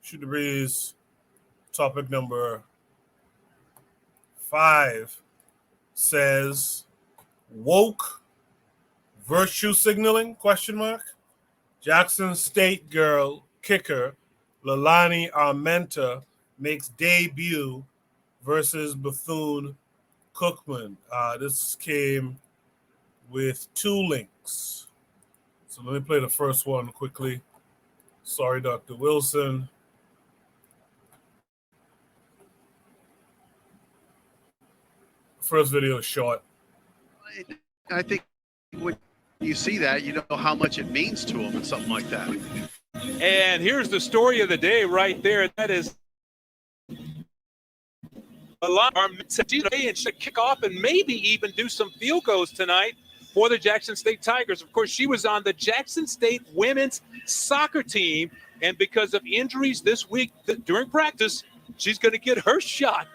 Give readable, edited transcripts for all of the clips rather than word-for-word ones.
Shoot the Breeze, topic number 5 says woke virtue signaling, question mark. Jackson State girl kicker Leilani Armenta makes debut versus Bethune Cookman. This came with 2 links. So let me play the first one quickly. Sorry, Dr. Wilson. First video is short. I think when you see that, you know how much it means to them and something like that. And here's the story of the day right there. That is Armenta and should kick off and maybe even do some field goals tonight for the Jackson State Tigers. Of course, she was on the Jackson State women's soccer team, and because of injuries this week during practice, she's going to get her shot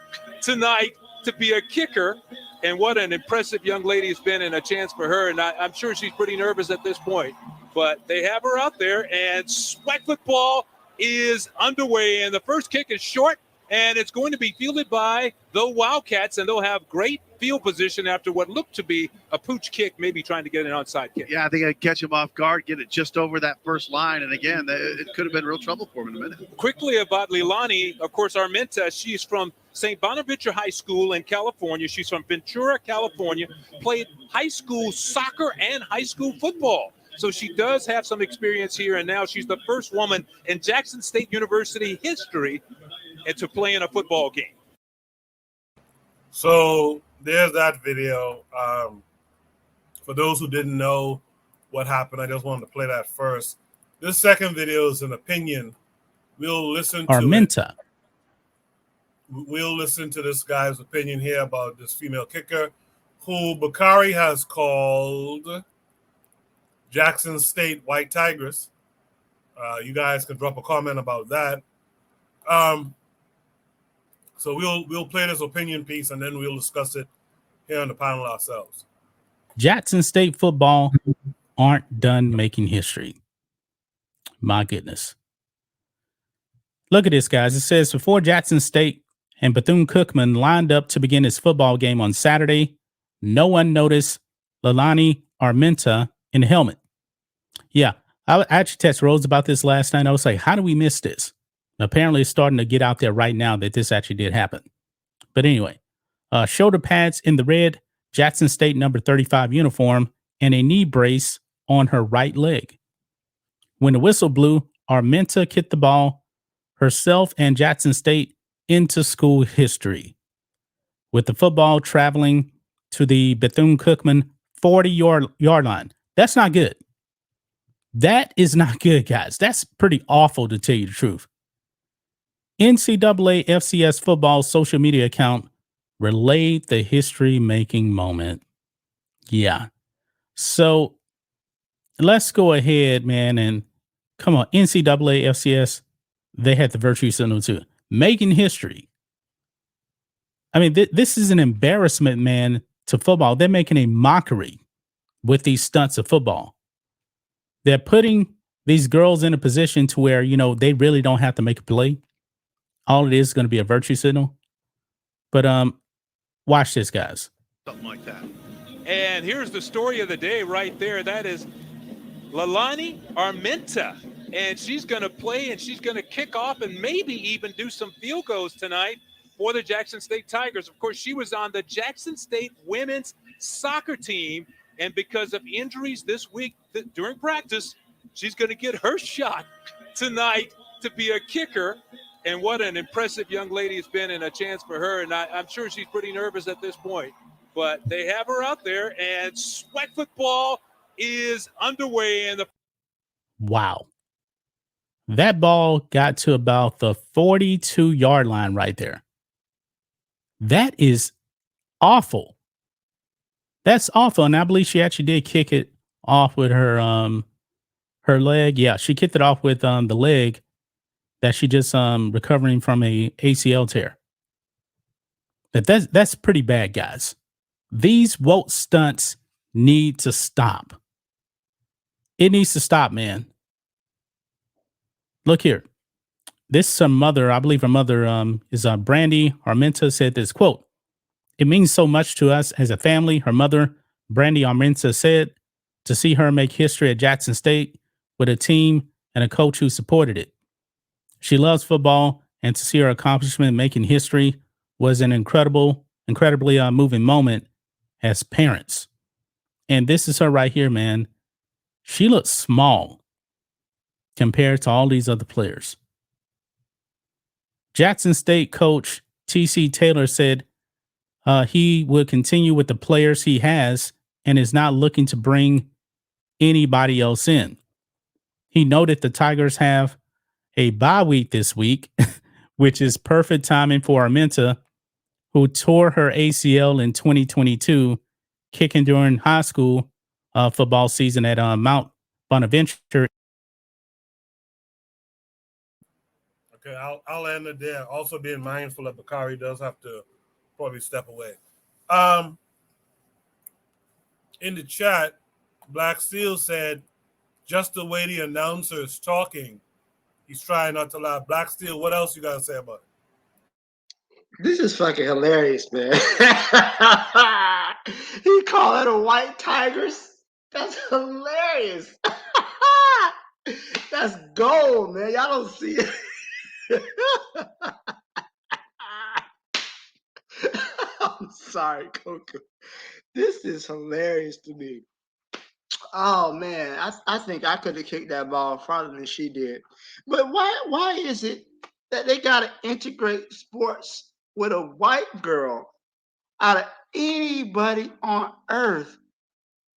tonight to be a kicker. And what an impressive young lady it's been, and a chance for her. And I'm sure she's pretty nervous at this point. But they have her out there, and SWAC football is underway. And the first kick is short, and it's going to be fielded by the Wildcats, and they'll have great field position after what looked to be a pooch kick, maybe trying to get an onside kick. Yeah, I think I'd catch him off guard, get it just over that first line. And again, it could have been real trouble for him in a minute. Quickly about Leilani, of course, Armenta, she's from St. Bonaventure High School in California. She's from Ventura, California, played high school soccer and high school football. So she does have some experience here, and now she's the first woman in Jackson State University history to play in a football game. So there's that video. For those who didn't know what happened, I just wanted to play that first. This second video is an opinion. We'll listen to Armenta. We'll listen to this guy's opinion here about this female kicker who Bakari has called Jackson State White Tigers. You guys can drop a comment about that. So we'll play this opinion piece, and then we'll discuss it here on the panel ourselves. Jackson State football aren't done making history. My goodness. Look at this, guys. It says before Jackson State and Bethune Cookman lined up to begin his football game on Saturday, no one noticed Leilani Armenta in the helmet. Yeah, I actually texted Rose about this last night. I was like, how do we miss this? Apparently, it's starting to get out there right now that this actually did happen. But anyway, shoulder pads in the red Jackson State number 35 uniform and a knee brace on her right leg. When the whistle blew, Armenta kicked the ball herself and Jackson State into school history, with the football traveling to the Bethune Cookman 40-yard line. That's not good. That is not good, guys. That's pretty awful, to tell you the truth. NCAA FCS football social media account relayed the history-making moment. Yeah. So let's go ahead, man, and come on. NCAA FCS, they had the virtue signal too. Making history. I mean, this is an embarrassment, man, to football. They're making a mockery with these stunts of football. They're putting these girls in a position to where, you know, they really don't have to make a play. All it is going to be a virtue signal. But watch this, guys. Something like that. And here's the story of the day right there. That is Leilani Armenta. And she's going to play, and she's going to kick off and maybe even do some field goals tonight for the Jackson State Tigers. Of course, she was on the Jackson State women's soccer team. And because of injuries this week during practice, she's going to get her shot tonight to be a kicker. And what an impressive young lady it's been, and a chance for her. And I'm sure she's pretty nervous at this point. But they have her out there, and SWAC football is underway. And wow. That ball got to about the 42-yard line right there. That is awful. That's awful. And I believe she actually did kick it off with her leg. Yeah, she kicked it off with the leg that she just recovering from a ACL tear. But that's pretty bad, guys. These woke stunts need to stop. It needs to stop, man. Look here. This mother, I believe her mother is Brandy Armenta, said this quote, "It means so much to us as a family." Her mother, Brandy Armenta, said to see her make history at Jackson State with a team and a coach who supported it. She loves football, and to see her accomplishment making history was an incredibly moving moment as parents. And this is her right here, man. She looks small compared to all these other players. Jackson State coach T.C. Taylor said he will continue with the players he has and is not looking to bring anybody else in. He noted the Tigers have a bye week this week, which is perfect timing for Armenta, who tore her ACL in 2022, kicking during high school football season at Mount Bonaventure. Okay, I'll end it there. Also being mindful that Bakari does have to probably step away. In the chat, Black Steel said, just the way the announcer is talking, he's trying not to laugh. Black Steel, what else you got to say about it? This is fucking hilarious, man. He called it a white tigers. That's hilarious. That's gold, man. Y'all don't see it. I'm sorry, Coco. This is hilarious to me. Oh man, I think I could have kicked that ball farther than she did. But why is it that they gotta integrate sports with a white girl out of anybody on earth?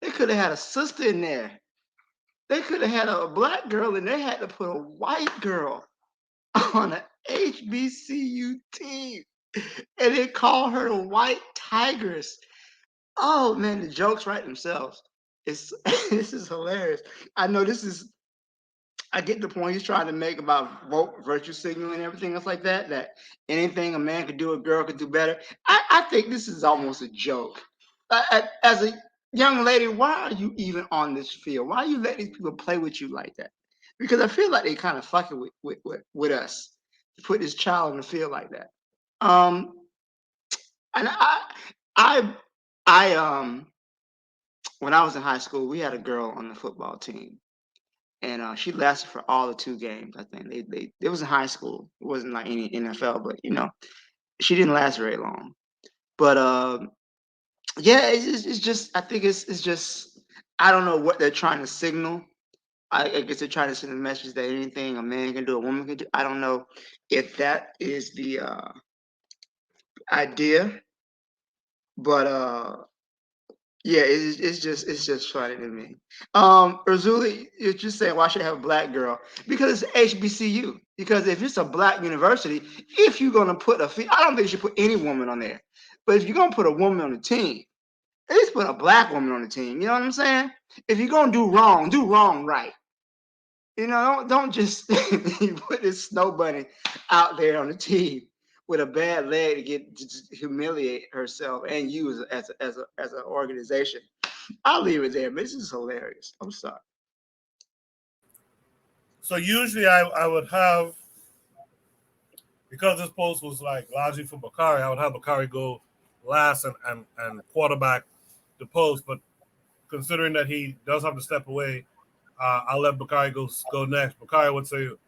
They could have had a sister in there. They could have had a black girl, and they had to put a white girl on an HBCU team, and they call her the White Tigers. Oh man, the jokes write themselves. This is hilarious. I know I get the point he's trying to make about virtue signaling and everything else like that, that anything a man could do, a girl could do better. I think this is almost a joke. As a young lady, why are you even on this field? Why are you letting these people play with you like that? Because I feel like they kind of fucking with us to put this child on the field like that. And I when I was in high school, we had a girl on the football team, and she lasted for all the 2 games. I think it was in high school. It wasn't like any NFL, but she didn't last very long. But yeah, it's just I think it's just I don't know what they're trying to signal. I guess they're trying to send a message that anything a man can do, a woman can do. I don't know if that is the idea, but yeah, it's just funny to me. Razuli, you're just saying why should I have a black girl? Because it's HBCU. Because if it's a black university, if you're gonna put I don't think you should put any woman on there. But if you're gonna put a woman on the team, at least put a black woman on the team. You know what I'm saying? If you're gonna do wrong right. Don't just put this snow bunny out there on the team with a bad leg to humiliate herself and you as an organization. I'll leave it there, but this is hilarious. I'm sorry. So usually I would have, because this post was like largely for Bakari, I would have Bakari go last and quarterback the post. But considering that he does have to step away, I'll let Bakari go next. Bakari, what say you?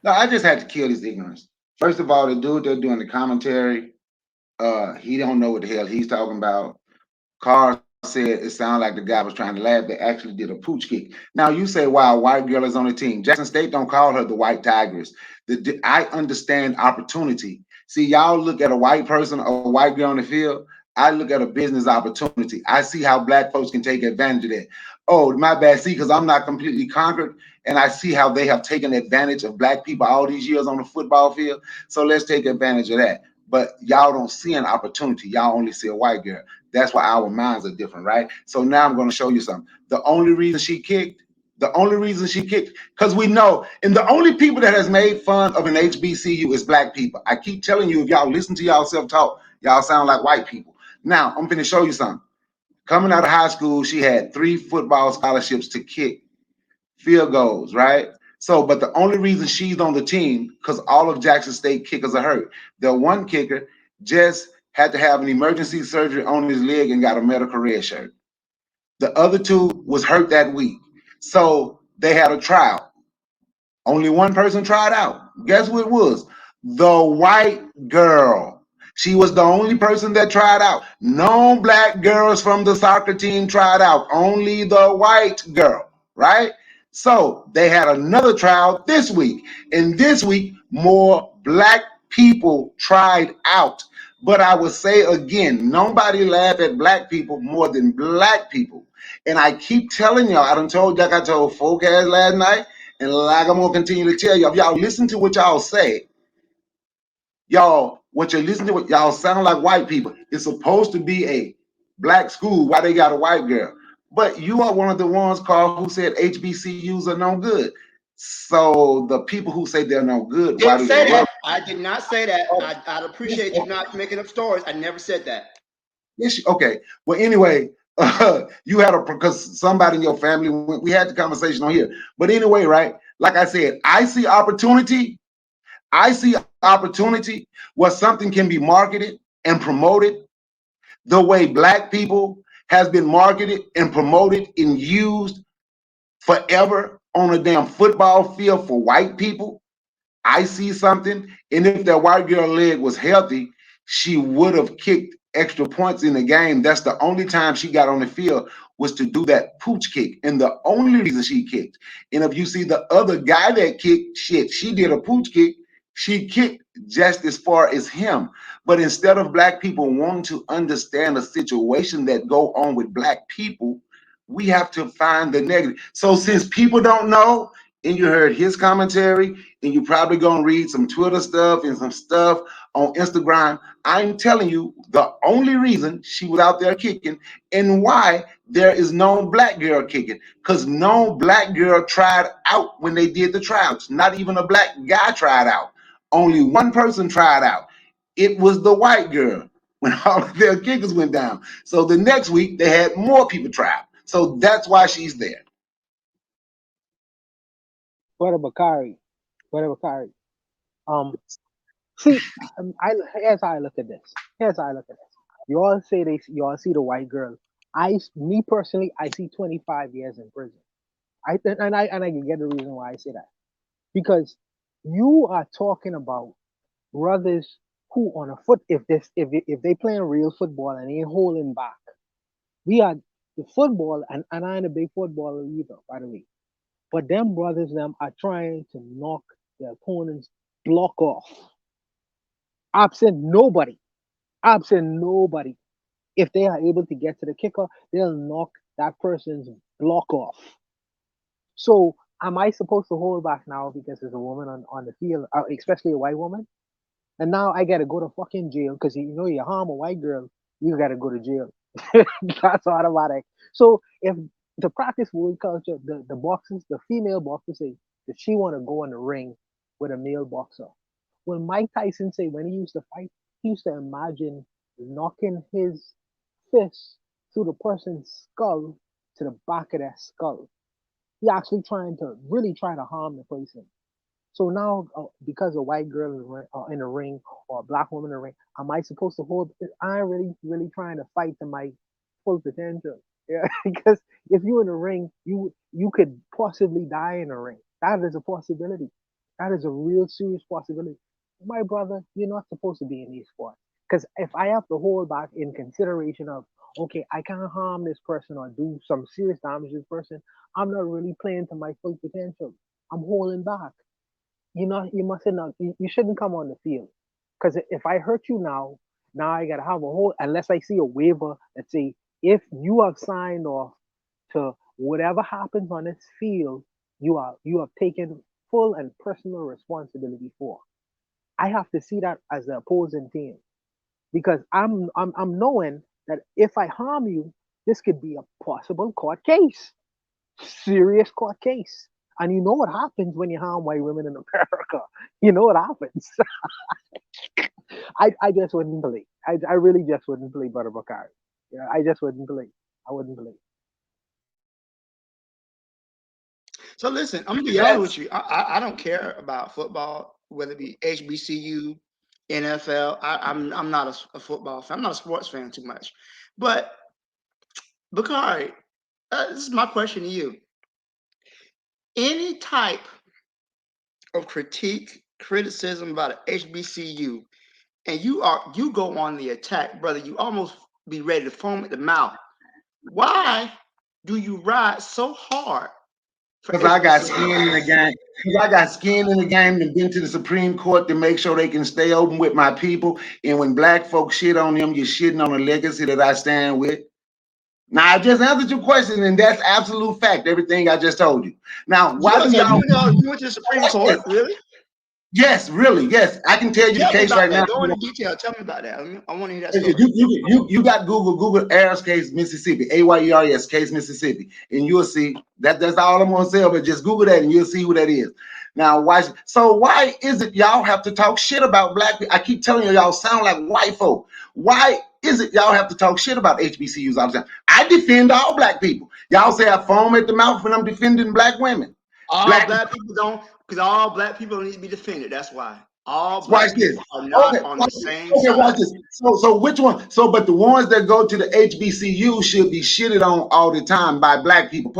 No, I just had to kill his ignorance. First of all, the dude they're doing the commentary, he don't know what the hell he's talking about. Carr said it sounded like the guy was trying to laugh. They actually did a pooch kick. Now you say, wow, a white girl is on the team. Jackson State don't call her the White Tigers. I understand opportunity. See, y'all look at a white person, a white girl on the field. I look at a business opportunity. I see how black folks can take advantage of that. Oh, my bad. See, because I'm not completely conquered, and I see how they have taken advantage of black people all these years on the football field. So let's take advantage of that. But y'all don't see an opportunity. Y'all only see a white girl. That's why our minds are different, right? So now I'm going to show you something. The only reason she kicked, because we know, and the only people that has made fun of an HBCU is black people. I keep telling you, if y'all listen to y'all self-talk, y'all sound like white people. Now, I'm going to show you something. Coming out of high school, she had 3 football scholarships to kick field goals, right? So, but the only reason she's on the team because all of Jackson State kickers are hurt. The one kicker just had to have an emergency surgery on his leg and got a medical red shirt. The other two was hurt that week. So they had a trial. Only one person tried out. Guess who it was? The white girl. She was the only person that tried out. No black girls from the soccer team tried out. Only the white girl, right? So they had another trial this week. And this week, more black people tried out. But I would say again, nobody laughed at black people more than black people. And I keep telling y'all, I done told like I told Forecast last night, and like I'm gonna continue to tell y'all, if y'all listen to what y'all say, y'all, what you're listening to, what y'all sound like white people. It's supposed to be a black school. Why they got a white girl? But you are one of the ones, Carl, who said HBCUs are no good. So the people who say they're no good, why Didn't do say they that. love? I did not say that. I'd appreciate you not making up stories. I never said that. Yes, okay. Well, anyway, you had a because somebody in your family. We had the conversation on here. But anyway, right? Like I said, I see opportunity. I see opportunity where something can be marketed and promoted the way black people has been marketed and promoted and used forever on a damn football field for white people. I see something, and if that white girl leg was healthy, she would have kicked extra points in the game. That's the only time she got on the field was to do that pooch kick, and the only reason she kicked. And if you see the other guy that kicked, shit, she did a pooch kick. She kicked just as far as him. But instead of black people wanting to understand the situation that go on with black people, we have to find the negative. So since people don't know, and you heard his commentary, and you're probably gonna read some Twitter stuff and some stuff on Instagram. I'm telling you, the only reason she was out there kicking and why there is no black girl kicking, because no black girl tried out when they did the tryouts. Not even a black guy tried out. Only one person tried out. It was the white girl when all of their kickers went down. So the next week they had more people try out. So that's why she's there. Brother Bakari, Brother Bakari. Um, see, here's how I look at this. Here's how I look at this. You all say you all see the white girl. Me personally, I see 25 years in prison. And I can get the reason why I say that because you are talking about brothers who on a foot if they playing real football and they ain't holding back. We are the football and I ain't a big footballer either, by the way. But them brothers them are trying to knock their opponent's block off. Absent nobody. Absent nobody. If they are able to get to the kicker, they'll knock that person's block off. So am I supposed to hold back now because there's a woman on the field, especially a white woman? And now I gotta go to fucking jail because you know you harm a white girl, you gotta go to jail. That's automatic. So if the practice wood culture, the boxers, the female boxers say that she wanna go in the ring with a male boxer. When Mike Tyson say when he used to fight, he used to imagine knocking his fist through the person's skull to the back of their skull. He actually really trying to harm the person. So now, because a white girl in the ring or a black woman in the ring, am I supposed to hold? I ain't really trying to fight to my full potential. Yeah, because if you in the ring, you could possibly die in the ring. That is a possibility. That is a real serious possibility. My brother, you're not supposed to be in these sports. Because if I have to hold back in consideration of, okay, I can't harm this person or do some serious damage to this person, I'm not really playing to my full potential. I'm holding back. You mustn't not. You shouldn't come on the field because if I hurt you now I gotta have a whole. Unless I see a waiver that say if you have signed off to whatever happens on this field, you have taken full and personal responsibility for. I have to see that as the opposing team because I'm knowing that if I harm you, this could be a possible court case, serious court case. And you know what happens when you harm white women in America. You know what happens. I just wouldn't play. I really just wouldn't play Brother Bakari. Yeah, I just wouldn't play. I wouldn't play. So listen, I'm gonna be honest with you. I don't care about football, whether it be HBCU, NFL. I'm not a football fan. I'm not a sports fan too much. But Bakari, this is my question to you. Any type of criticism about an HBCU, and you go on the attack, brother, you almost be ready to foam at the mouth. Why do you ride so hard? Because I got skin in the game. Because I got skin in the game and been to the Supreme Court to make sure they can stay open with my people. And when black folks shit on them, you're shitting on the legacy that I stand with. Now, I just answered your question, and that's absolute fact, everything I just told you. Now, why do y'all... You went to the Supreme Court, really? Yes, really, yes. I can tell you the case right now. Go into detail. Tell me about that. I want to hear that story. You got Google Ayers case, Mississippi, AYERS case, Mississippi, and you'll see that's all I'm gonna say. But just Google that and you'll see who that is. Now, why is it y'all have to talk shit about black people? I keep telling you, y'all sound like white folk. Why is it y'all have to talk shit about HBCUs all the time? I defend all black people. Y'all say I foam at the mouth when I'm defending black women. All black people don't, because all black people need to be defended. That's why. All black people are not on the same side. Watch this. So which one? But the ones that go to the HBCU should be shitted on all the time by black people.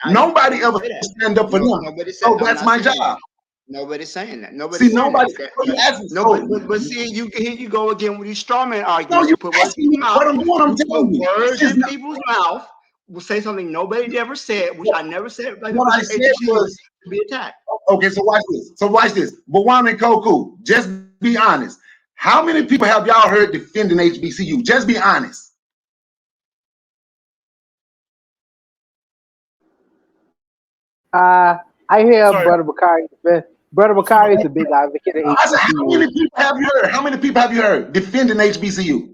Nobody ever stand up for them. So that's my job. Nobody's saying that. Nobody's saying that. But see, here you go again with these straw man arguments. You put words in your mouth. I'm telling you. Words in people's mouth. Will say something nobody ever said, which I never said. Like what I said was to be attacked. Okay, so watch this. Bawan and Koku, just be honest. How many people have y'all heard defending HBCU? Just be honest. I hear Brother Bakari. Brother Bakari is a big advocate of HBCU. How many people have you heard? How many people have you heard defending HBCU?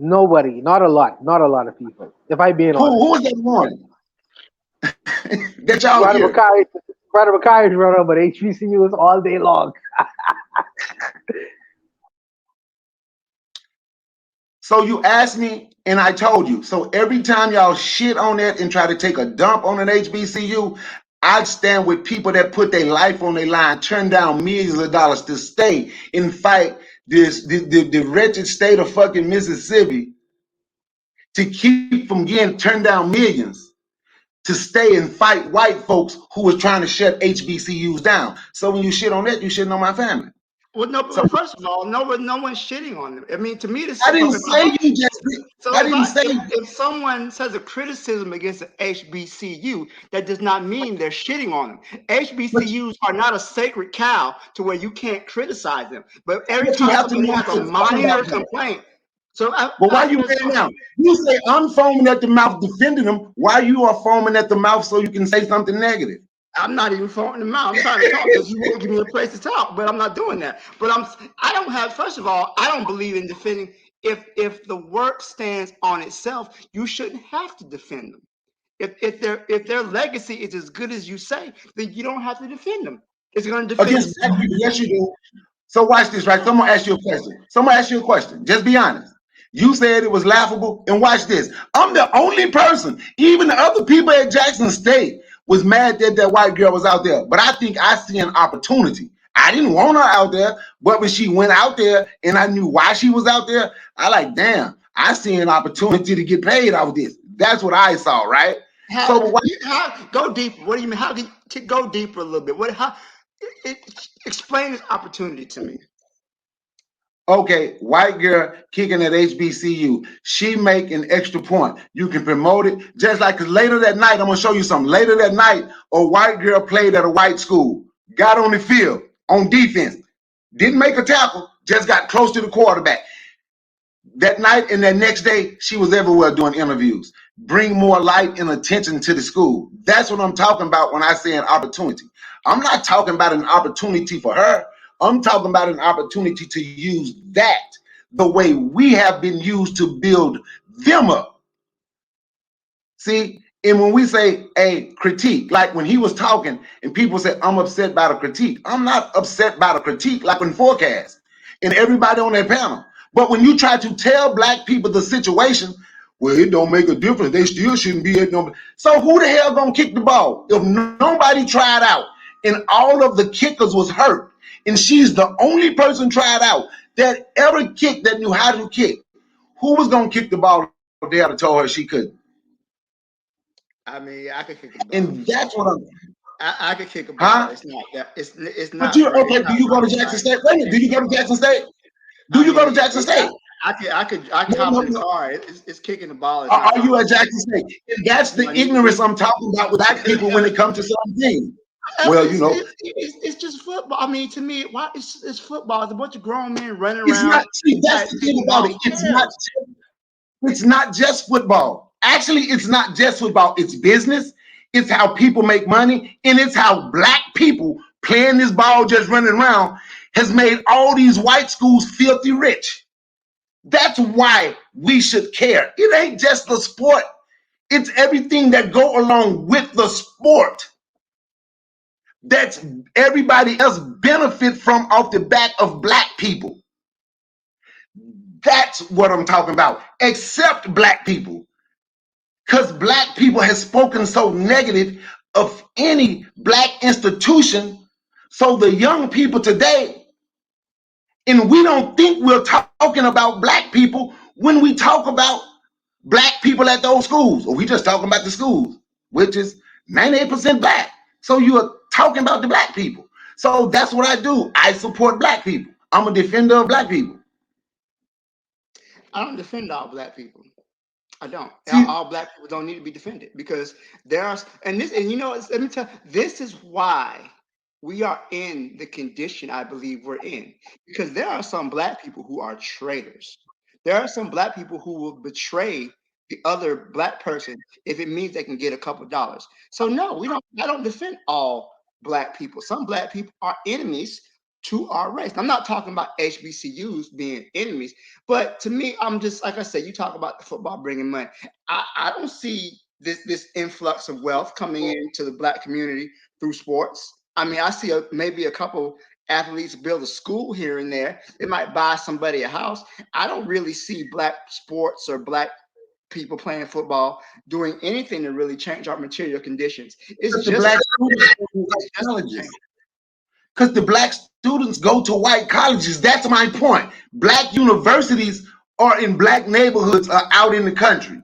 Nobody, not a lot of people. If I being honest, who is that one? That y'all Brother Bakari's run on, but HBCU is all day long. So you asked me, and I told you. So every time y'all shit on it and try to take a dump on an HBCU, I stand with people that put their life on their line, turn down millions of dollars to stay and fight the wretched state of fucking Mississippi to keep from getting turned down millions to stay and fight white folks who was trying to shut HBCUs down. So when you shit on that, you shitting on my family. Well, no, but first of all, no one's shitting on them. I mean, to me, this. I didn't say you just. So I didn't say. If someone says a criticism against an HBCU, that does not mean they're shitting on them. HBCUs are not a sacred cow to where you can't criticize them. But every time somebody has a minor complaint. But why you saying now? You say I'm foaming at the mouth defending them. Why you are foaming at the mouth so you can say something negative? I'm not even foaming them out. I'm trying to talk because you won't give me a place to talk, but I'm not doing that. But first of all, I don't believe in defending. If the work stands on itself, you shouldn't have to defend them. If their legacy is as good as you say, then you don't have to defend them. It's going to defend them. Yes, you do. So watch this, right? Someone ask you a question. Just be honest. You said it was laughable, and watch this. I'm the only person, even the other people at Jackson State was mad that that white girl was out there. But I think I see an opportunity. I didn't want her out there, but when she went out there and I knew why she was out there, I like, damn, I see an opportunity to get paid off this. That's what I saw, right? Go deeper. What do you mean? How can you go deeper a little bit? Explain this opportunity to me. Okay, white girl kicking at HBCU. She make an extra point. You can promote it. Just like, because later that night, I'm going to show you something. Later that night, a white girl played at a white school, got on the field on defense, didn't make a tackle, just got close to the quarterback. That night and that next day, she was everywhere doing interviews. Bring more light and attention to the school. That's what I'm talking about when I say an opportunity. I'm not talking about an opportunity for her. I'm talking about an opportunity to use that the way we have been used to build them up. See, and when we say a critique, like when he was talking and people said, I'm upset by the critique. I'm not upset by the critique like in The4Kast and everybody on that panel. But when you try to tell black people the situation, Well, it don't make a difference. They still shouldn't be at no. So who the hell gonna kick the ball if nobody tried out and all of the kickers was hurt, and she's the only person tried out that ever kicked that knew how to kick? Who was gonna kick the ball if they had told her she couldn't? I mean, I could kick a ball. And that's what I could kick a ball. Huh? It's not that. It's But not. you okay? Do you go to Jackson State? Wait a minute. Do you go to Jackson State? Do you go to Jackson State? I can hop in the car. It's kicking the ball. Are you at Jackson State? And that's the ignorance I'm talking about with black people when it comes to certain things. Well, you know, it's just football. I mean, to me, why it's football. It's a bunch of grown men running it's around. not. See, that's the thing about it. It's not just football. Actually, it's not just football. It's business. It's how people make money, and it's how black people playing this ball, just running around, has made all these white schools filthy rich. That's why we should care. It ain't just the sport. It's everything that go along with the sport. That's everybody else benefit from off the back of black people. That's what I'm talking about. Except black people. Because black people has spoken so negative of any black institution. So the young people today, and we don't think we're talking about black people when we talk about black people at those schools, or we just talking about the schools, which is 98% black. So you're talking about the black people. So that's what I do. I support black people. I'm a defender of black people. I don't defend all black people. I don't. See, all black people don't need to be defended because there are, and you know, let me tell you, this is why we are in the condition I believe we're in, because there are some black people who are traitors. There are some black people who will betray the other black person if it means they can get a couple dollars. So no, I don't defend all black people. Some black people are enemies to our race. I'm not talking about HBCUs being enemies, but to me, I'm just, like I said, you talk about the football bringing money. I don't see this influx of wealth coming into the black community through sports. I mean, I see maybe a couple athletes build a school here and there. They might buy somebody a house. I don't really see black sports or black people playing football doing anything to really change our material conditions. It's just the black students, because the black students go to white colleges. That's my point. Black universities are in black neighborhoods, are out in the country.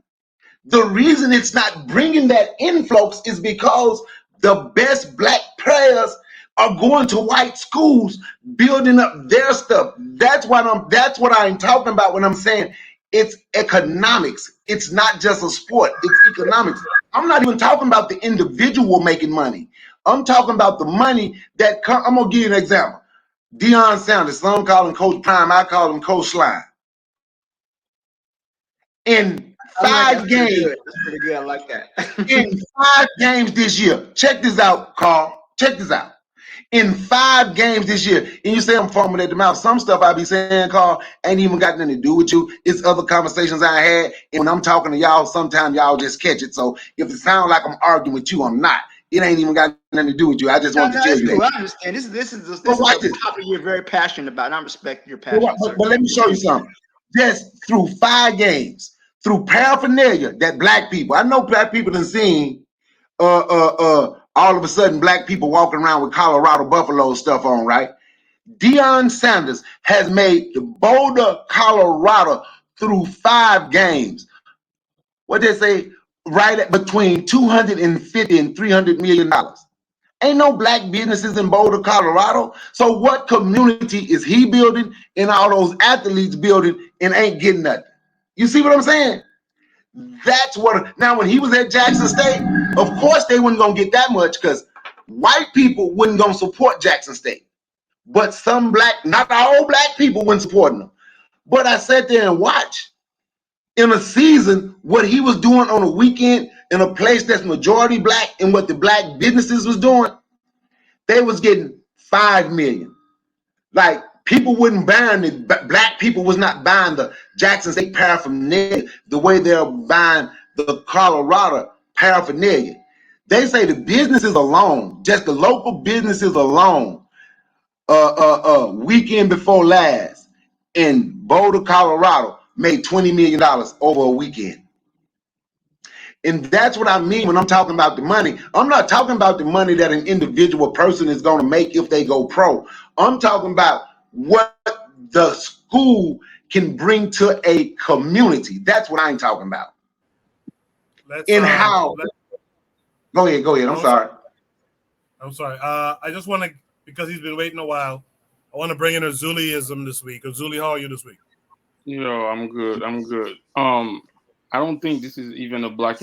The reason it's not bringing that influx is because the best black players are going to white schools, building up their stuff. That's what I'm talking about when I'm saying it's economics. It's not just a sport. It's economics. I'm not even talking about the individual making money. I'm talking about the money that I'm gonna give you an example. Deion Sanders, some call him Coach Prime, I call him Coach Slime. In 5 games, that's pretty good. I like that. in 5 games this year, check this out, Carl. Check this out. In 5 games this year, and you say I'm foaming at the mouth. Some stuff I be saying, Carl, ain't even got nothing to do with you. It's other conversations I had, and when I'm talking to y'all, sometimes y'all just catch it. So if it sounds like I'm arguing with you, I'm not. It ain't even got nothing to do with you. I just want to tell you cool. that. I understand. This is a topic you're very passionate about, and I respect your passion. But let me show you something. Just through 5 games, through paraphernalia that black people, I know black people done seen all of a sudden black people walking around with Colorado Buffalo stuff on, right? Deion Sanders has made the Boulder, Colorado through 5 games. What they say, right at between $250 and $300 million. Ain't no black businesses in Boulder, Colorado. So what community is he building and all those athletes building and ain't getting nothing? You see what I'm saying? That's what. Now, when he was at Jackson State, of course they wasn't gonna get that much because white people wasn't gonna support Jackson State. But some black, not all black people wasn't supporting them. But I sat there and watched in a season what he was doing on a weekend in a place that's majority black and what the black businesses was doing. They was getting $5 million. Like people wouldn't buy it. Black people was not buying the Jackson State paraphernalia the way they're buying the Colorado paraphernalia. They say the businesses alone, just the local businesses alone, weekend before last in Boulder, Colorado, made $20 million over a weekend. And that's what I mean when I'm talking about the money. I'm not talking about the money that an individual person is going to make if they go pro. I'm talking about what the school can bring to a community. That's what I'm talking about. How? Go ahead. I'm sorry. I just want to, because he's been waiting a while, I want to bring in Azuliism this week. Azuli, how are you this week? Yo, I'm good. I don't think this is even a black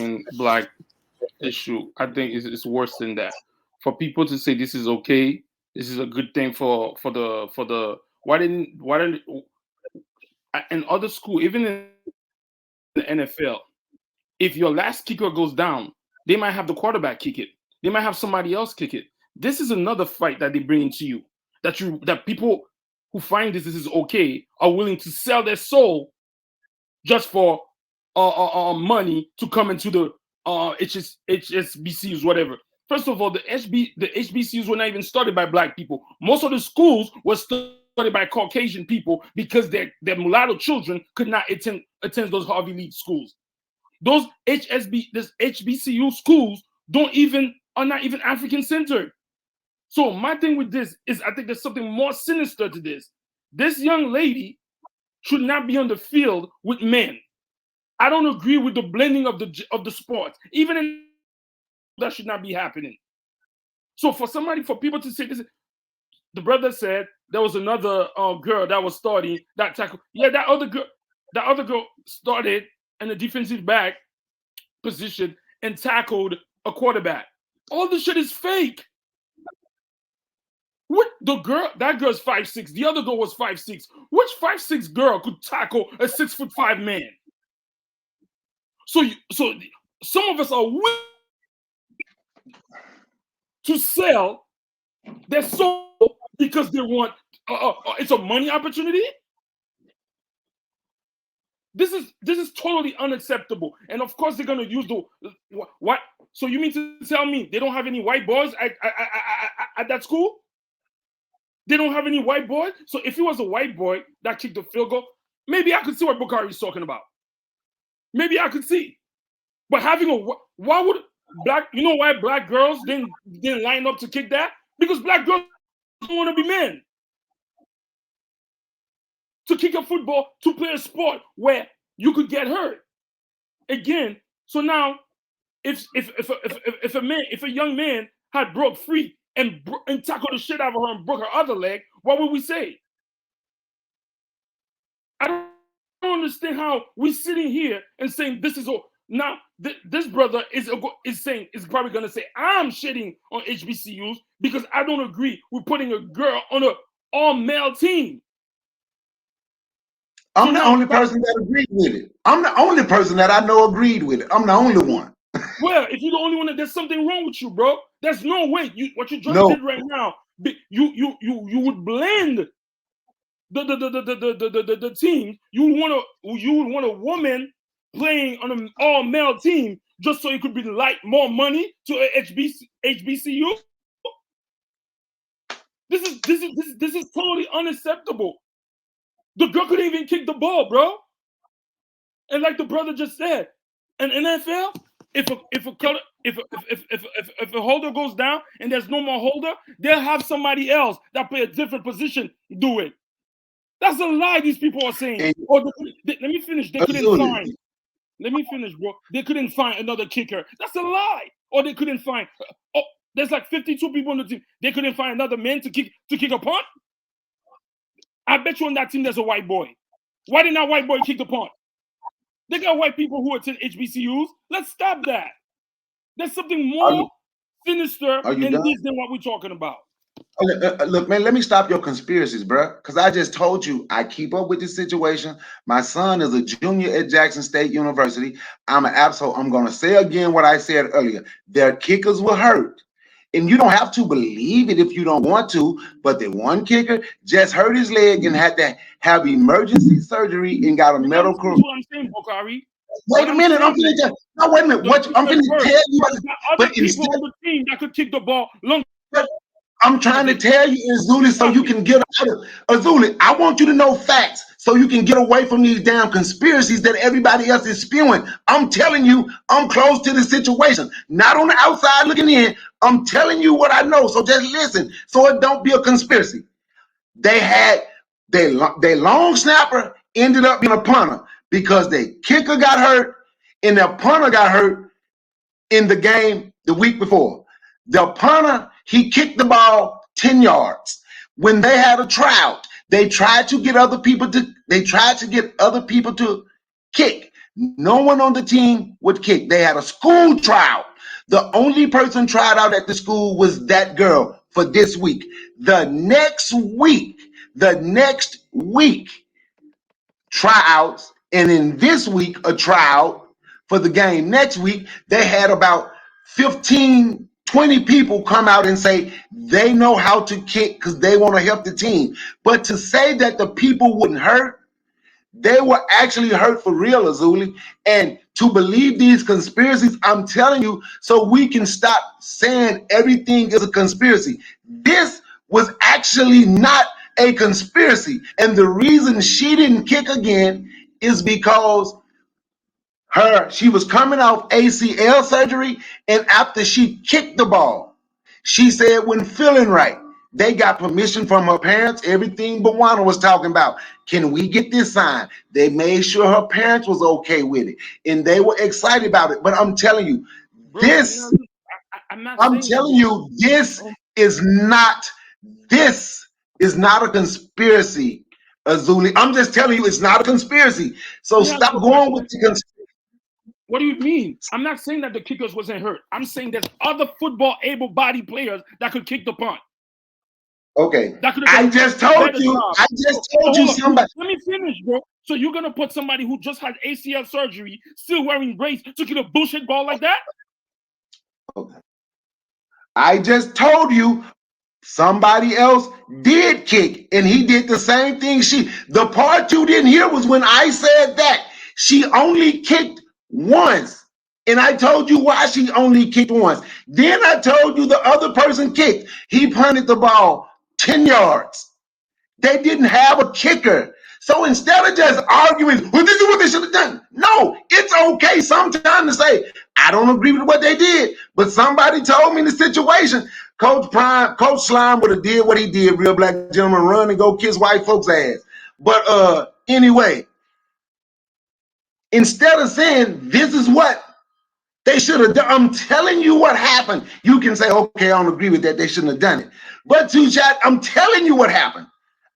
issue. I think it's worse than that. For people to say this is okay, this is a good thing for the why didn't in other school, even in the NFL, if your last kicker goes down, they might have the quarterback kick it. They might have somebody else kick it. This is another fight that they bring into you. That people who find this is okay are willing to sell their soul just for money to come into the HSBCs, whatever. First of all, the HBCUs were not even started by black people. Most of the schools were started by Caucasian people because their mulatto children could not attend those Harvey League schools. Those HBCU schools are not even African centered. So my thing with this is I think there's something more sinister to this. This young lady should not be on the field with men. I don't agree with the blending of the sports. Even in that should not be happening. So for people to say this, the brother said there was another girl that was starting that tackle. Yeah, that other girl started in the defensive back position and tackled a quarterback. All this shit is fake. That girl's 5'6". The other girl was 5'6". Which 5'6" girl could tackle a 6'5" man? So some of us are willing to sell their soul because they want it's a money opportunity. This is totally unacceptable. And of course they're gonna use the what? So you mean to tell me they don't have any white boys at that school? They don't have any white boys. So if it was a white boy that kicked the field goal, maybe I could see what Bakari is talking about. Maybe I could see. But why would why black girls didn't line up to kick that? Because black girls don't want to be men. To kick a football, to play a sport where you could get hurt. Again, so now if a young man had broke free and tackled the shit out of her and broke her other leg, what would we say? I don't understand how we're sitting here and saying this is all. Now this brother is probably gonna say I'm shitting on HBCUs because I don't agree with putting a girl on an all-male team. I'm the only person that agreed with it. I'm the only person that I know agreed with it. I'm the only one. Well, if you're the only one, there's something wrong with you, bro. There's no way. What you just did right now, you would blend the team. You would want a woman playing on an all-male team just so it could be more money to a HBCU. This is totally unacceptable. The girl couldn't even kick the ball, bro. And like the brother just said, in NFL, if a holder goes down and there's no more holder, they'll have somebody else that play a different position do it. That's a lie these people are saying. Let me finish. They couldn't find. Let me finish, bro. They couldn't find another kicker. That's a lie. Or they couldn't find. There's like 52 people on the team. They couldn't find another man to kick a punt. I bet you on that team there's a white boy. Why didn't that white boy kick the punt? They got white people who attend HBCUs. Let's stop that. There's something more sinister in this than what we're talking about. Look, man, let me stop your conspiracies, bro. Because I just told you I keep up with this situation. My son is a junior at Jackson State University. I'm going to say again what I said earlier. Their kickers were hurt. And you don't have to believe it if you don't want to, but the one kicker just hurt his leg and had to have emergency surgery and got a medical. That's what I'm saying, Bakari. Wait a minute, I'm finna tell. No, wait a minute. I'm finna tell you. But people on the team that could kick the ball long. I'm trying to tell you, Azuli, so you can get out of Azuli. I want you to know facts so you can get away from these damn conspiracies that everybody else is spewing. I'm telling you, I'm close to the situation. Not on the outside looking in. I'm telling you what I know. So just listen so it don't be a conspiracy. They had their long snapper ended up being a punter because their kicker got hurt and their punter got hurt in the game the week before. The punter, he kicked the ball 10 yards. When they had a tryout, they tried to get other people to kick. No one on the team would kick. They had a school tryout. The only person tried out at the school was that girl for this week. The next week, tryouts, and in this week, a tryout for the game. Next week, they had about 15, 20 people come out and say they know how to kick because they want to help the team. But to say that the people wouldn't hurt, they were actually hurt for real, Azuli. And to believe these conspiracies, I'm telling you, so we can stop saying everything is a conspiracy. This was actually not a conspiracy. And the reason she didn't kick again is because she was coming off ACL surgery, and after she kicked the ball, she said wasn't feeling right. They got permission from her parents, everything Bawana was talking about. Can we get this signed? They made sure her parents was okay with it, and they were excited about it. But I'm telling you, this is not a conspiracy, Azuli. I'm just telling you, it's not a conspiracy. So stop going with the conspiracy. What do you mean? I'm not saying that the kickers wasn't hurt. I'm saying there's other football able-bodied players that could kick the punt. Okay. I just told you somebody. Let me finish, bro. So you're gonna put somebody who just had ACL surgery, still wearing brace, to kick a bullshit ball like that? Okay. I just told you somebody else did kick, and he did the same thing. The part you didn't hear was when I said that she only kicked once, and I told you why she only kicked once. Then I told you the other person kicked. He punted the ball 10 yards. They didn't have a kicker. So instead of just arguing, well, this is what they should have done. No, it's okay sometimes to say, I don't agree with what they did, but somebody told me the situation. Coach Slime would have did what he did, real black gentleman, run and go kiss white folks' ass. But anyway, instead of saying this is what they should have done, I'm telling you what happened. You can say, okay, I don't agree with that. They shouldn't have done it. But Two-Shot, I'm telling you what happened.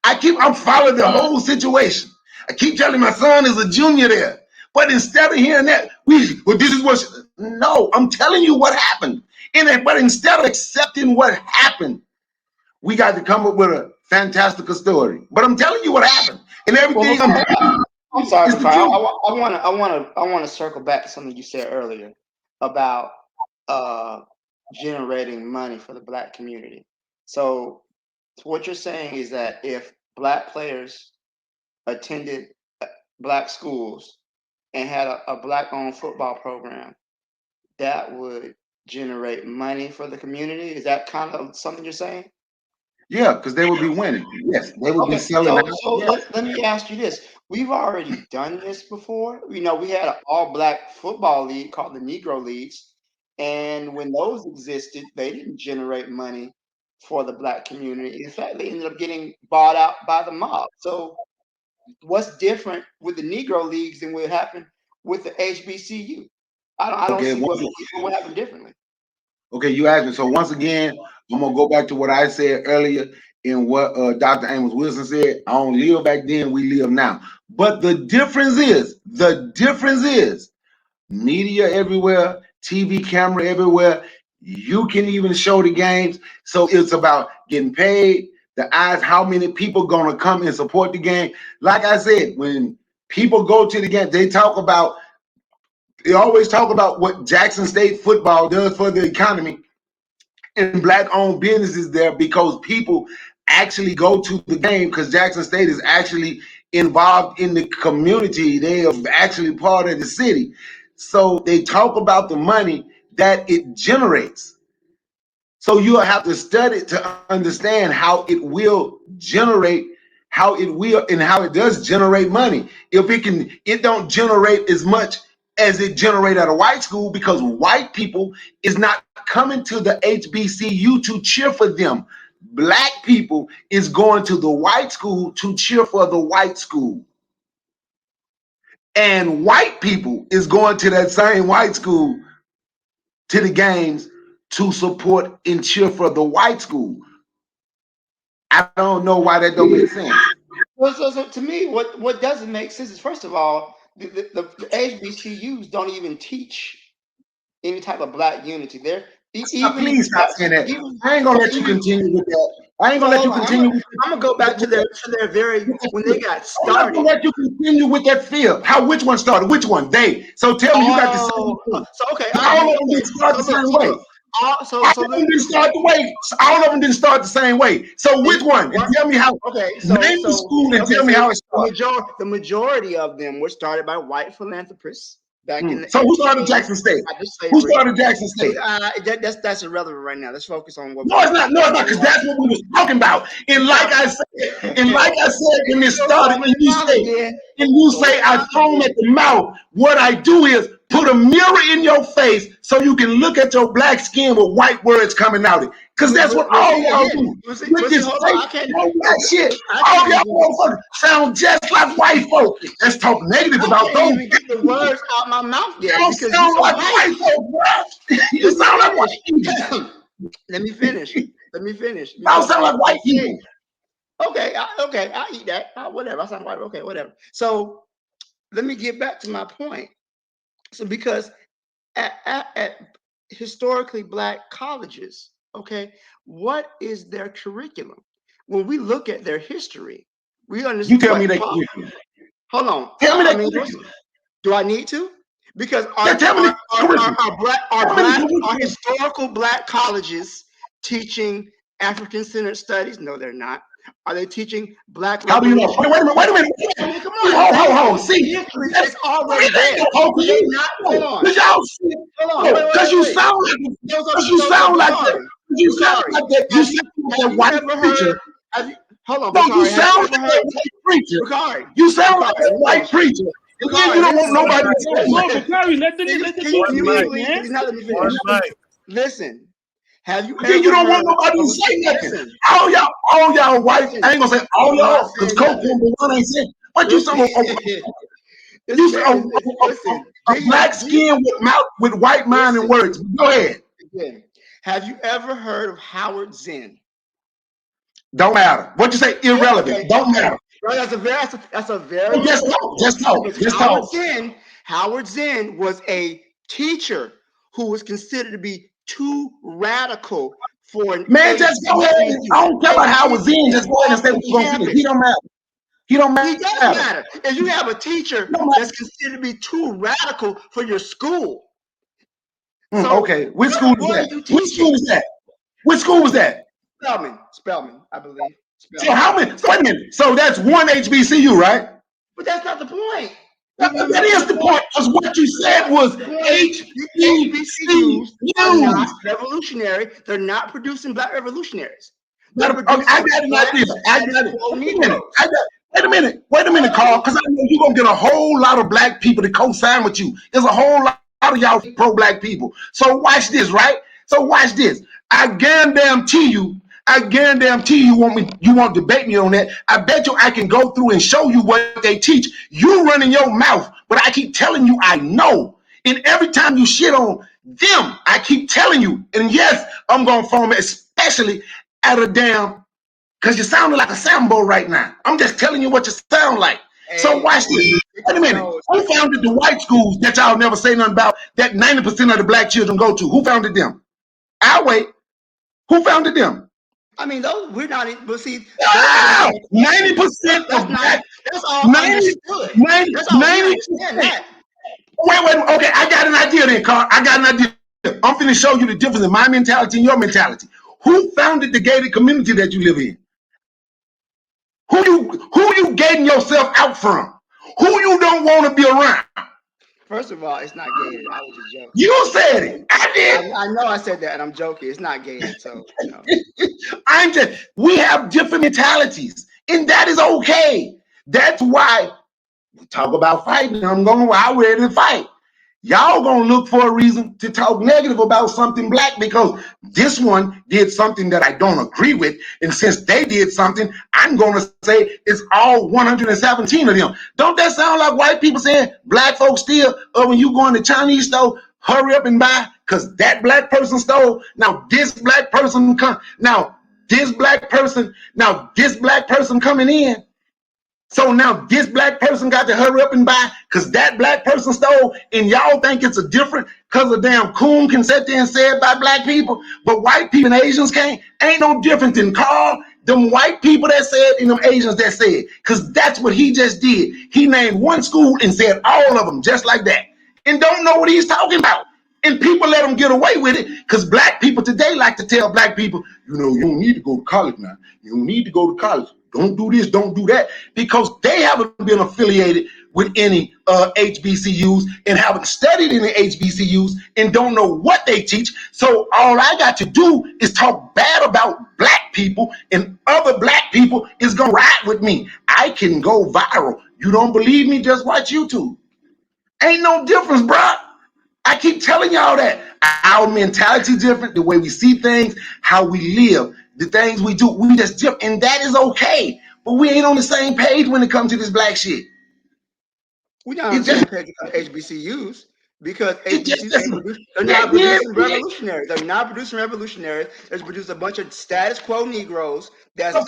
I'm following the whole situation. I keep telling my son is a junior there. But instead of hearing that, this is what, no, I'm telling you what happened. But instead of accepting what happened, we got to come up with a fantastical story. But I'm telling you what happened. And everything I'm sorry, I want to circle back to something you said earlier about generating money for the Black community. So what you're saying is that if Black players attended Black schools and had a Black-owned football program, that would generate money for the community? Is that kind of something you're saying? Yeah, because they would be winning. Yes, they would be selling. So let me ask you this. We've already done this before. We had an all-Black football league called the Negro Leagues. And when those existed, they didn't generate money for the Black community. In fact, they ended up getting bought out by the mob. So what's different with the Negro Leagues than what happened with the HBCU? I don't see what happened differently. Okay, you asked me. So once again, I'm going to go back to what I said earlier in what Dr. Amos Wilson said. I don't live back then, we live now. But the difference is media everywhere, TV camera everywhere. You can even show the games. So it's about getting paid, the eyes, how many people going to come and support the game. Like I said, when people go to the game, they always talk about what Jackson State football does for the economy and Black-owned businesses there, because people actually go to the game because Jackson State is actually involved in the community. They are actually part of the city. So they talk about the money that it generates. So you'll have to study to understand how it will generate, how it will and how it does generate money. If it don't generate as much as it generate at a white school, because white people is not coming to the HBCU to cheer for them. Black people is going to the white school to cheer for the white school. And white people is going to that same white school to the games to support and cheer for the white school. I don't know why that don't make sense. Well, so to me, what doesn't make sense is, first of all, the HBCUs don't even teach any type of black unity. They're Please stop saying that. I ain't gonna let you continue with that. I ain't gonna let you continue. I'm gonna go back to their very when they got I'm not started. gonna let you continue with that field. Which one started? Which one? They. So tell me you got the same. So okay, All of them didn't start the same way. All of them didn't start the way. All of them didn't start the same way. So which one? And tell me how. Okay, name the school and tell me how it started. The majority of them were started by white philanthropists back in the. So who started Jackson State? Who started Jackson State? That's irrelevant right now. Let's focus on what. No, it's not. No, it's not, because that's what we was talking about. And like I said, when it started, and you say I foam at the mouth, what I do is put a mirror in your face so you can look at your black skin with white words coming out of it. Because that's what all y'all do. With this black shit, all y'all motherfuckers sound just like white folk. Let's talk negative about those. I can't even get the words out my mouth yet. You sound like white folk, bro. You sound like white people. Let me finish. Y'all sound like white people. Okay, I'll eat that. Whatever. I sound white. Okay, whatever. So let me get back to my point. So because at historically black colleges, okay, what is their curriculum? When we look at their history, we understand. You tell me that curriculum. Hold on. Tell me that curriculum. Do I need to? Because our historical black colleges teaching African-centered studies? No, they're not. Are they teaching black? How do you know? Wait a minute. Come on. Hold. See, it's already there. Hold on. Because you sound like that. You sound like that white preacher. Hold on. No, you sound like that white preacher. You sound like that white preacher. And then you don't want nobody to say Bakari, let the He's not letting me finish. Listen. Have you? Then you don't want nobody to say nothing. All y'all white. I ain't gonna say all y'all, because Coke number one ain't saying. What you say? You say a black skin with white mind and words. Go ahead. Have you ever heard of Howard Zinn? Don't matter. What you say? Irrelevant. Don't matter. That's a very. Just talk. Howard Zinn was a teacher who was considered to be too radical for an just go ahead. I don't care about Howard Zinn. Just go ahead and say what you're gonna say. He don't matter. He does matter. If you have a teacher that's considered to be too radical for your school. Okay. Which school is that? Which school was that? Spelman, I believe. So how many? So wait a minute. So that's one HBCU, right? But that's not the point. That is the point. Because what you said was HBCUs are not revolutionary. They're not producing black revolutionaries. I got an idea. Wait a minute, Carl, because I know you're going to get a whole lot of black people to co-sign with you. There's a whole lot of y'all pro-black people. So watch this, right? So watch this. I guarantee you you won't debate me on that. I bet you I can go through and show you what they teach. You running your mouth, but I keep telling you I know. And every time you shit on them, I keep telling you. And yes, I'm going to form it, especially at a damn, because you're sounding like a sambo right now. I'm just telling you what you sound like. So watch this. Wait a minute. Who founded the white schools that y'all never say nothing about that 90% of the black children go to? Who founded them? I'll wait. Who founded them? I mean, those we're not. But see, 90% of black. That's all understood. 90%. Wait. Okay, I got an idea then, Carl. I got an idea. I'm finna show you the difference in my mentality and your mentality. Who founded the gated community that you live in? Who you gating yourself out from? Who you don't want to be around? First of all, it's not gated. I was just joking. You said it. I did. I know I said that, and I'm joking. It's not gated. So we have different mentalities, And that is okay. That's why we talk about fighting. I'm going out ready to fight. Y'all gonna look for a reason to talk negative about something black because this one did something that I don't agree with. And since they did something, I'm gonna say it's all 117 of them. Don't that sound like white people saying black folks steal? Or when you go in the Chinese store, hurry up and buy because that black person stole. Now this black person this black person coming in. So now this black person got to hurry up and buy because that black person stole, and y'all think it's a different because a damn coon can sit there and say it by black people, but white people and Asians can't. Ain't no different than Carl, them white people that said and them Asians that said, because that's what he just did. He named one school and said all of them just like that, and don't know what he's talking about. And people let them get away with it because black people today like to tell black people, you don't need to go to college now. You don't need to go to college. Don't do this, don't do that, because they haven't been affiliated with any HBCUs and haven't studied in the HBCUs and don't know what they teach. So all I got to do is talk bad about black people, and other black people is going to ride with me. I can go viral. You don't believe me? Just watch YouTube. Ain't no difference, bro. I keep telling y'all that. Our mentality is different, the way we see things, how we live, the things we do, we just different, and that is okay. But we ain't on the same page when it comes to this black shit. We're not on the same page with HBCUs because HBCUs they're not producing revolutionaries. They're not producing revolutionaries. They're producing a bunch of status quo Negroes. Wait a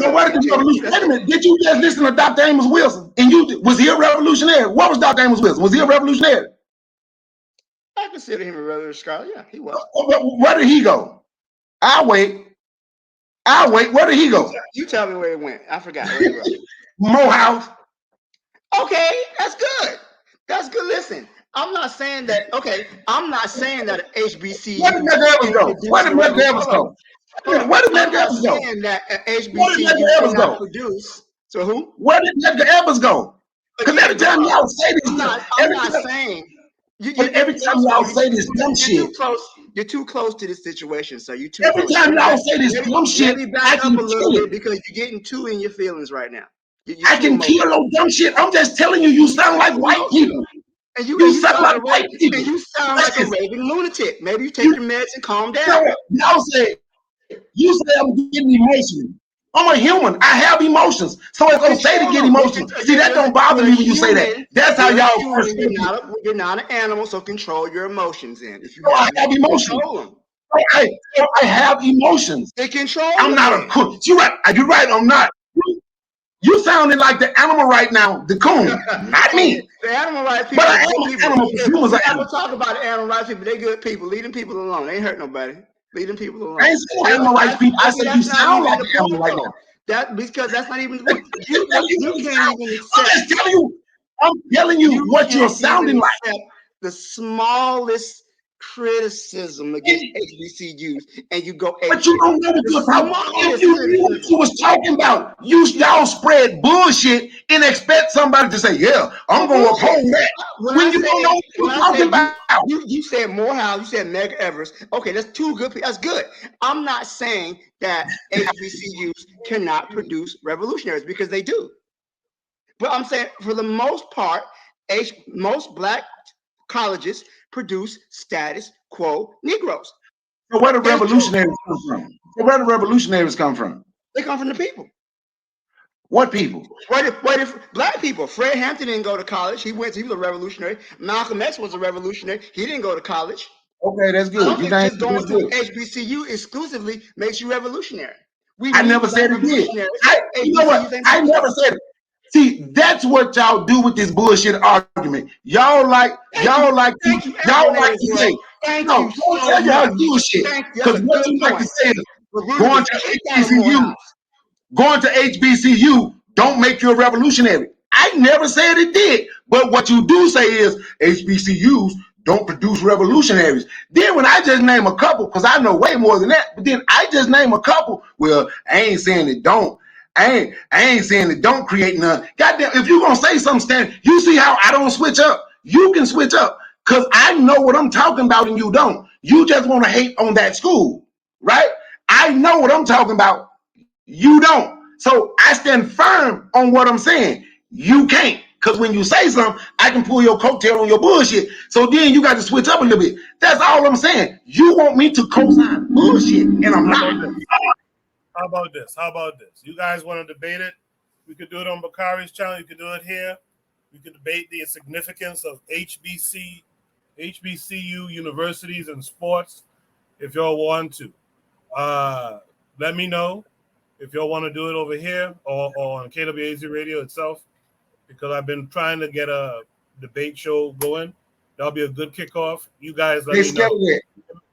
minute. Did you just listen to Dr. Amos Wilson? And was he a revolutionary? What was Dr. Amos Wilson? Was he a revolutionary? I consider him a revolutionary scholar. Yeah, he was. Where did he go? I'll wait. Where did he go? You tell me where he went. I forgot where he went. Morehouse. Okay, that's good. That's good. Listen, I'm not saying that. Okay, I'm not saying that HBCU. Where did Medgar Evers go? Where did Medgar Evers go? Where did Medgar Evers go? Saying that HBCU cannot produce. So who? Where did Medgar Evers go? Because every time y'all say this, I'm not saying. Every time y'all say this dumb shit, you're too close to this situation, so you're too. Every time y'all say this dumb shit, let me back up a little bit because you're getting too in your feelings right now. I can kill no dumb shit. I'm just telling you, you sound like white people. And you sound like white people. And you sound like a raving lunatic. Maybe you take your meds and calm down. Y'all say I'm getting emotional. I'm a human. I have emotions. So it's okay to get emotions. See, that don't bother me when you say that. That's how y'all first think. You're not an animal, so control your emotions then. If you I have emotions. I have emotions. They control. I'm not a coon. You're right. I'm not. You sounding like the animal right now, the coon, not me. The animal rights people. But I am an animal. Humans are animals. Talk about the animal rights people. They good people. Leave them people alone. They ain't hurt nobody. Leave them people alone. I ain't saying animal rights people. I said you sound like an animal right now. Because that's not even what you can't even accept. I'm telling you what you're sounding like. The smallest criticism against HBCUs, and you go. But you don't know what you're talking about. If you knew what you was talking about, y'all spread bullshit and expect somebody to say, "Yeah, I'm going to oppose that." When you don't know what you're talking about. You said Morehouse, you said Medgar Evers. Okay, that's two good people. That's good. I'm not saying that HBCUs cannot produce revolutionaries because they do. But I'm saying for the most part, most black colleges produce status quo Negroes. So where do revolutionaries come from? Where do revolutionaries come from? They come from the people. What people? What if black people? Fred Hampton didn't go to college. He was a revolutionary. Malcolm X was a revolutionary. He didn't go to college. Okay, that's good. I don't think just going to HBCU exclusively makes you revolutionary. I never said it did. You know what? I never said it. See, that's what y'all do with this bullshit argument. Y'all like to say, no, don't tell you how to do shit. Because what you like to say is going to HBCU don't make you a revolutionary. I never said it did. But what you do say is HBCUs don't produce revolutionaries. Then when I just name a couple, because I know way more than that, but then I just name a couple, well, I ain't saying it don't. I ain't saying it don't create none. Goddamn, if you're gonna say something, you see how I don't switch up. You can switch up because I know what I'm talking about and you don't. You just want to hate on that school, right? I know what I'm talking about. You don't. So I stand firm on what I'm saying. You can't. Because when you say something, I can pull your coattail on your bullshit. So then you got to switch up a little bit. That's all I'm saying. You want me to co-sign bullshit, and I'm not. How about this? How about this? You guys want to debate it? We could do it on Bakari's channel. You could do it here. We could debate the significance of HBCU universities and sports if y'all want to. Let me know if y'all want to do it over here or on KWAZ radio itself, because I've been trying to get a debate show going. That'll be a good kickoff. You guys let me know.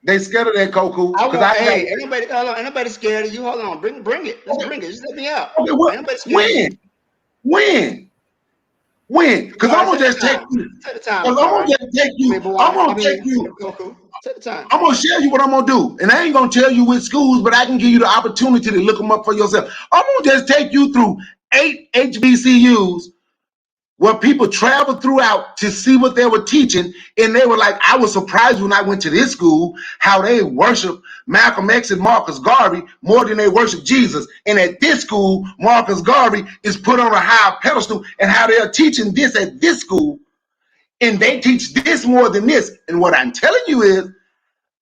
They scared of that, Coco. Hey, ain't nobody scared of you. Hold on, bring it. Let's bring it. Just let me out. Okay, when? Because I'm gonna just take you. I'm gonna take you. Coco. Take the time. I'm gonna share you what I'm gonna do, and I ain't gonna tell you which schools, but I can give you the opportunity to look them up for yourself. I'm gonna just take you through 8 HBCUs where people traveled throughout to see what they were teaching, and they were like, I was surprised when I went to this school how they worship Malcolm X and Marcus Garvey more than they worship Jesus. And at this school, Marcus Garvey is put on a higher pedestal, and how they're teaching this at this school, and they teach this more than this. And what I'm telling you is,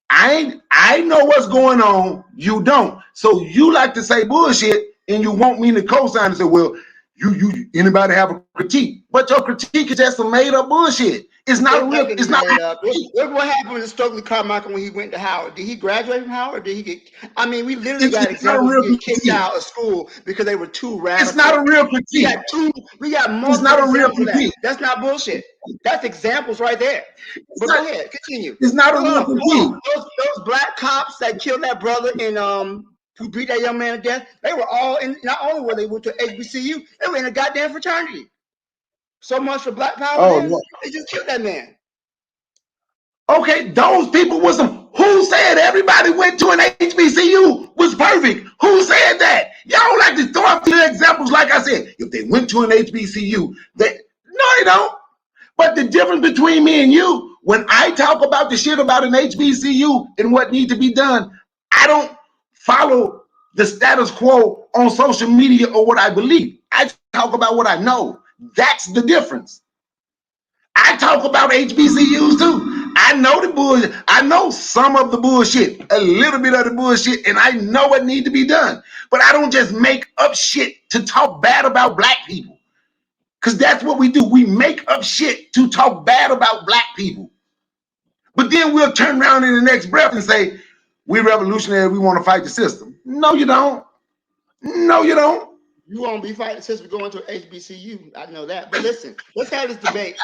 I know what's going on. You don't. So you like to say bullshit, and you want me to co-sign and say, well, you anybody have a critique? But your critique is just some made up bullshit. It's not real. It's not made up. Look what happened with Stokely Carmichael when he went to Howard. Did he graduate from Howard? Or did he get? I mean, we literally got examples of getting kicked out of school because they were too radical. It's not a real critique. We got multiple. It's not a real critique. That's not bullshit. That's examples right there. But go ahead, continue. It's not a real critique. Those black cops that killed that brother and who beat that young man to death, they were all in. Not only were they went to HBCU, they were in a goddamn fraternity. So much for black power. No. They just killed that man. Okay, those people was some. Who said everybody went to an HBCU was perfect? Who said that? Y'all like to throw up the examples. Like I said, if they went to an HBCU, no, they don't. But the difference between me and you, when I talk about the shit about an HBCU and what needs to be done, I don't follow the status quo on social media or what I believe. I talk about what I know. That's the difference. I talk about HBCUs too. I know the bullshit. I know some of the bullshit, a little bit of the bullshit, and I know what needs to be done. But I don't just make up shit to talk bad about black people. Because that's what we do. We make up shit to talk bad about black people. But then we'll turn around in the next breath and say, we're revolutionary, we want to fight the system. No, you don't. No, you don't. You won't be fighting since we go into HBCU. I know that. But listen, let's have this debate.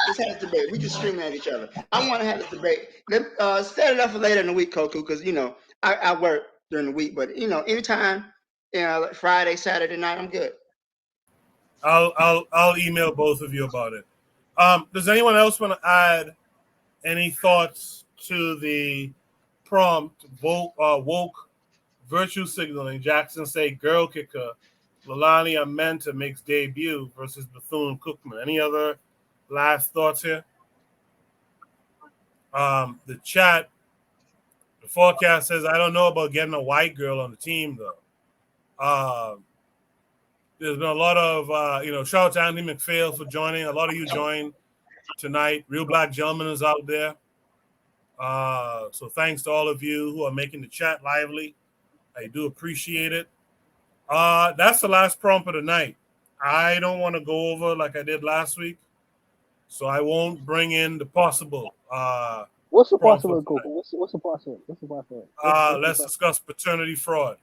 We just screaming at each other. I want to have this debate. Set it up for later in the week, Coco, because, I work during the week. But, anytime, like Friday, Saturday night, I'm good. I'll email both of you about it. Does anyone else want to add any thoughts to the prompt, woke virtue signaling, Jackson State girl kicker Leilani Armenta makes debut versus Bethune Cookman? Any other last thoughts here? The chat, The4Kast says, I don't know about getting a white girl on the team, though. There's been a lot of, shout out to Andy McPhail for joining. A lot of you joined tonight. Real Black Gentleman is out there. So thanks to all of you who are making the chat lively. I do appreciate it. That's the last prompt of the night. I don't want to go over like I did last week, so I won't bring in the possible. What's the possible, Coco? What's the possible? Let's discuss paternity fraud.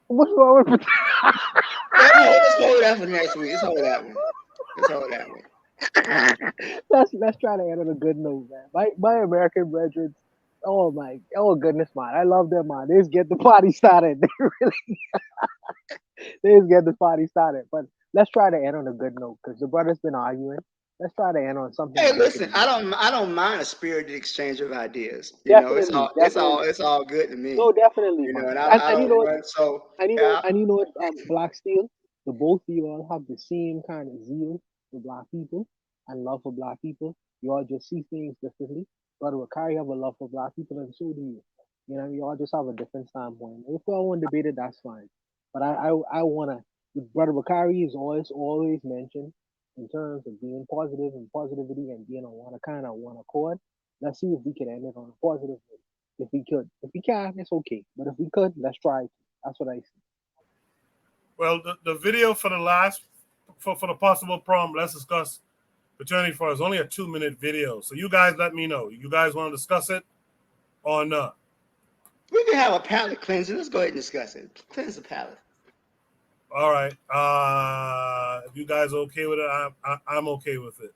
What's wrong with paternity? Let's hold that for next week. Let's hold that one. Let's try to end on a good note, man. My American brethren, oh goodness, man, I love them, man. They just get the party started. They just get the party started. But let's try to end on a good note because the brothers been arguing. Let's try to end on something. Hey, listen, I don't mind a spirited exchange of ideas. It's all good to me. No, definitely. Black Steel, the both of you all have the same kind of zeal for black people and love for black people. You all just see things differently. Brother Bakari have a love for black people, and so do you. You all just have a different standpoint. If you all want to debate it, that's fine. But I wanna Brother Bakari is always mentioned in terms of being positive and positivity and being on one accord. Let's see if we can end it on a positive note. If we could. If we can't, it's okay. But if we could, let's try. That's what I see. Well, the video for the last for the possible prom, let's discuss fraternity for is only a 2-minute video. So you guys let me know. You guys want to discuss it or not? We can have a palate cleanser. Let's go ahead and discuss it. Cleanse the palate. All right. If you guys are okay with it, I'm okay with it.